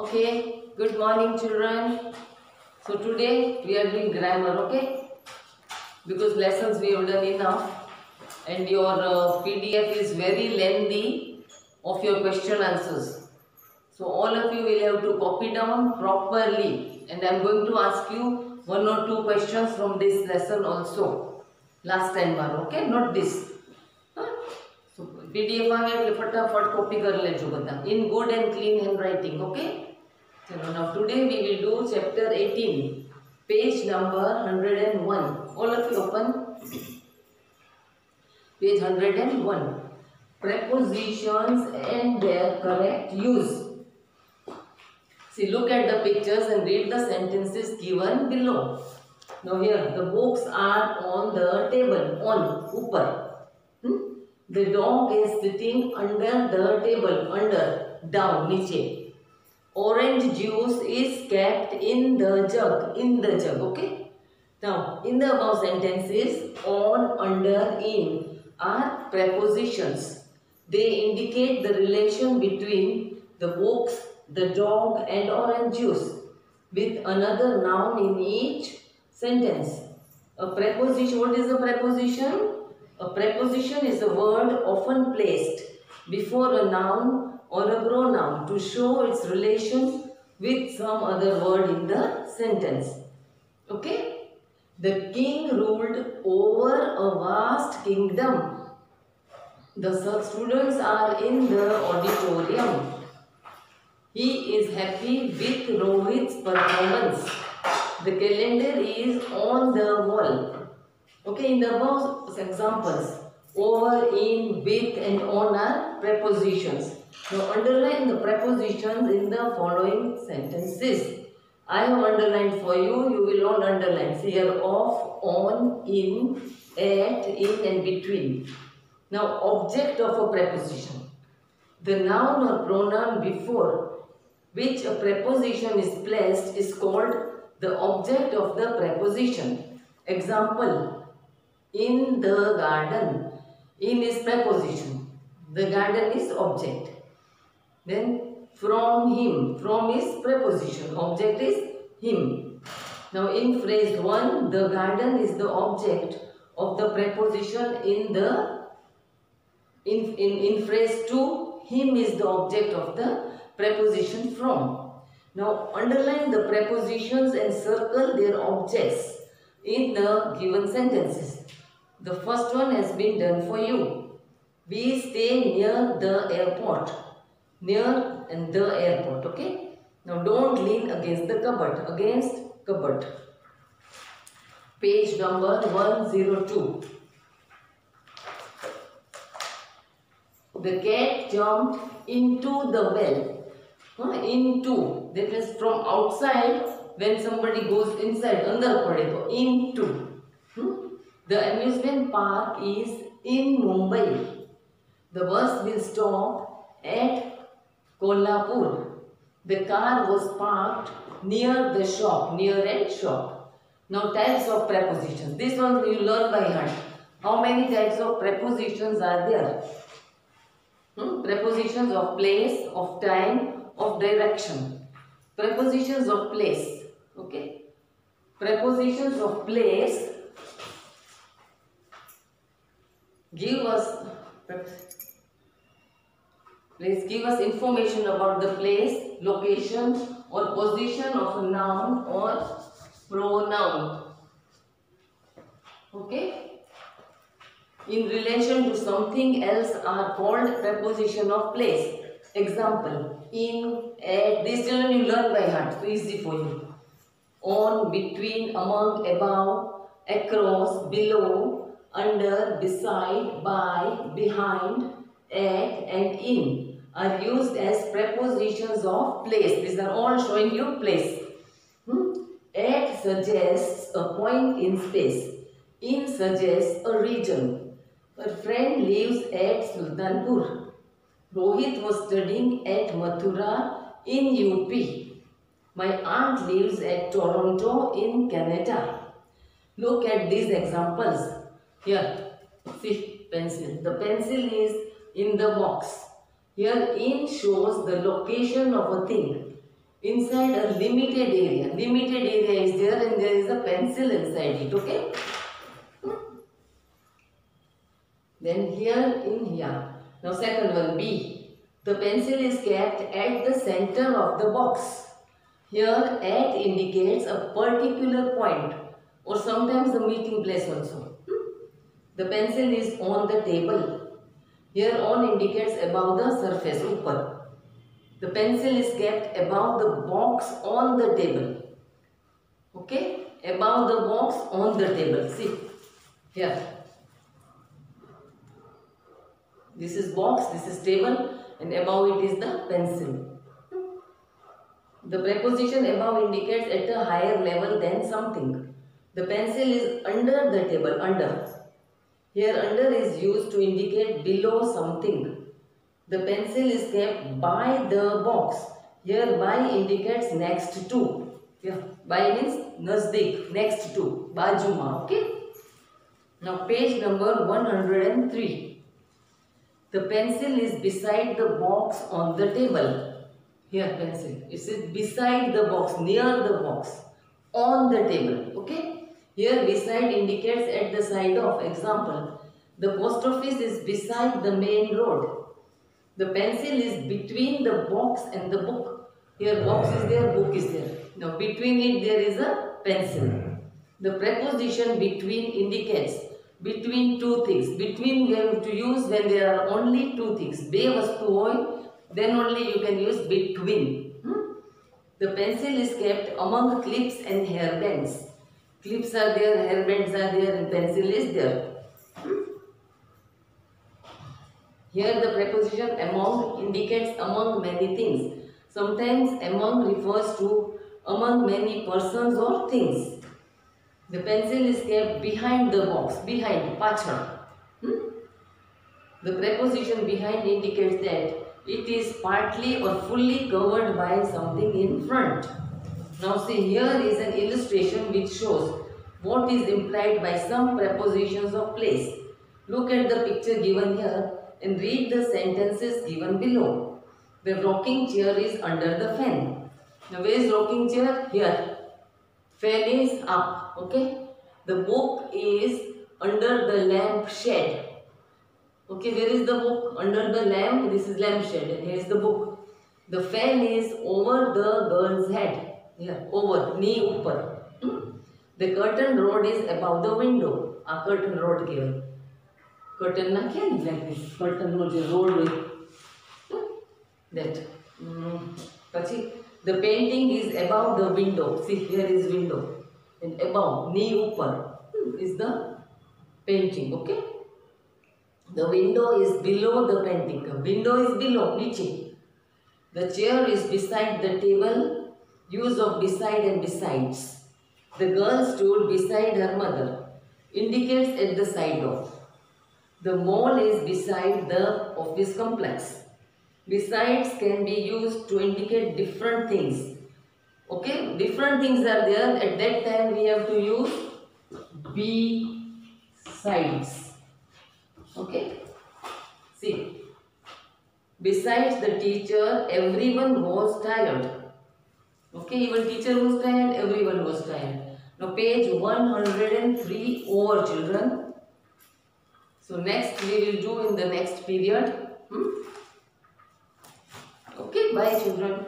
Okay, good morning children. So today we are doing grammar, okay? Because lessons we have done enough and your PDF is very lengthy of your question answers. So all of you will have to copy down properly and I am going to ask you one or two questions from this lesson also. Last time bar, okay? Not this. Huh? So PDF આવે એટલે ફટાફટ copy કરી લેજો બધા in good and clean handwriting, okay? So now today we will do chapter 18, page number 101. All of you open page 101. Prepositions and their correct use. See, look at the pictures and read the sentences given below. Now here the books are on the table, on, upar. The dog is sitting under the table, under, down, niche. Orange juice is kept in the jug, okay? Now, in the above sentences, on, under, in are prepositions. They indicate the relation between the books, the dog and orange juice with another noun in each sentence. A preposition, what is a preposition? A preposition is a word often placed before a noun or a pronoun to show its relation with some other word in the sentence. Okay? The king ruled over a vast kingdom. The students are in the auditorium. He is happy with Rohit's performance. The calendar is on the wall. Okay, in the above examples, over, in, with and on are prepositions. Now underline the prepositions in the following sentences. I have underlined for you, you will not underline. See here, off, on, in, at, in and between. Now object of a preposition. The noun or pronoun before which a preposition is placed is called the object of the preposition. Example, in the garden. In is preposition. The garden is object. Then from him. From is preposition. Object is him. Now in phrase 1, the garden is the object of the preposition in phrase 2, him is the object of the preposition from. Now underline the prepositions and circle their objects in the given sentences. The first one has been done for you. We stay near the airport. Near and the airport, okay? Now don't lean against the cupboard. Against cupboard. Page number 102. The cat jumped into the well. Into. That means from outside, when somebody goes inside, andar pade to into. The amusement park is in Mumbai. The bus will stop at Kolhapur. The car was parked near the shop, near and shop. Now types of prepositions. This one you learn by heart. How many types of prepositions are there? Prepositions of place, of time, of direction. Prepositions of place. Okay. Prepositions of place give us information about the place, location or position of a noun or pronoun. Okay? In relation to something else are called preposition of place. Example, in, at, these children you learn by heart, so easy for you. On, between, among, above, across, below, under, beside, by, behind, at and in are used as prepositions of place. These are all showing you place. At suggests a point in space. In suggests a region. A friend lives at Sultanpur. Rohit was studying at Mathura in UP. My aunt lives at Toronto in Canada. Look at these examples. Here, see, pencil. The pencil is in the box. Here in shows the location of a thing. inside a limited area. Limited area is there and there is a pencil inside it, okay? Then here in here. Now second one, B. The pencil is kept at the center of the box. Here at indicates a particular point or sometimes the meeting place also. The pencil is on the table. Here on indicates above the surface, upper. The pencil is kept above the box on the table. Okay? Above the box on the table. See. Here. This is box, this is table, and above it is the pencil. The preposition above indicates at a higher level than something. The pencil is under the table, under. Here under is used to indicate below something. The pencil is kept by the box. Here by indicates next to. Yeah. By means nazdik, next to, bajuma, okay? Now page number 103. The pencil is beside the box on the table. Here pencil. It is beside the box, near the box, on the table. Okay. Here beside indicates at the side of. Example, the post office is beside the main road. The pencil is between the box and the book. Here box is there, book is there. Now between it there is a pencil. The preposition between indicates between two things. Between we have to use when there are only two things. Be vastu hoy, then only you can use between. The pencil is kept among clips and hairbands. Clips are there, hairbands are there, and pencil is there. Here the preposition among indicates among many things. Sometimes among refers to among many persons or things. The pencil is kept behind the box, behind, pachad. The preposition behind indicates that it is partly or fully covered by something in front. Now see, here is an illustration which shows what is implied by some prepositions of place. Look at the picture given here and read the sentences given below. The rocking chair is under the fan. Now where is rocking chair? Here. Fan is up. Okay. The book is under the lamp shade. Okay, where is the book? Under the lamp. This is lamp shade. And here is the book. The fan is over the girl's head. Here, over, knee upper. The curtain rod is above the window. A curtain rod given. Curtain na kya like this? Curtain rod is rolled with that. The painting is above the window. See, here is window. And above, knee upper, is the painting. Okay? The window is below the painting. The window is below, niche. The chair is beside the table. Use of beside and besides. The girl stood beside her mother. Indicates at the side of. The mall is beside the office complex. Besides can be used to indicate different things. Okay, different things are there. At that time we have to use besides. Okay, see. Besides the teacher, everyone was tired. Okay, even teacher was tired, everyone was tired. Now page 103 over, children. So next we will do in the next period. Okay, bye children.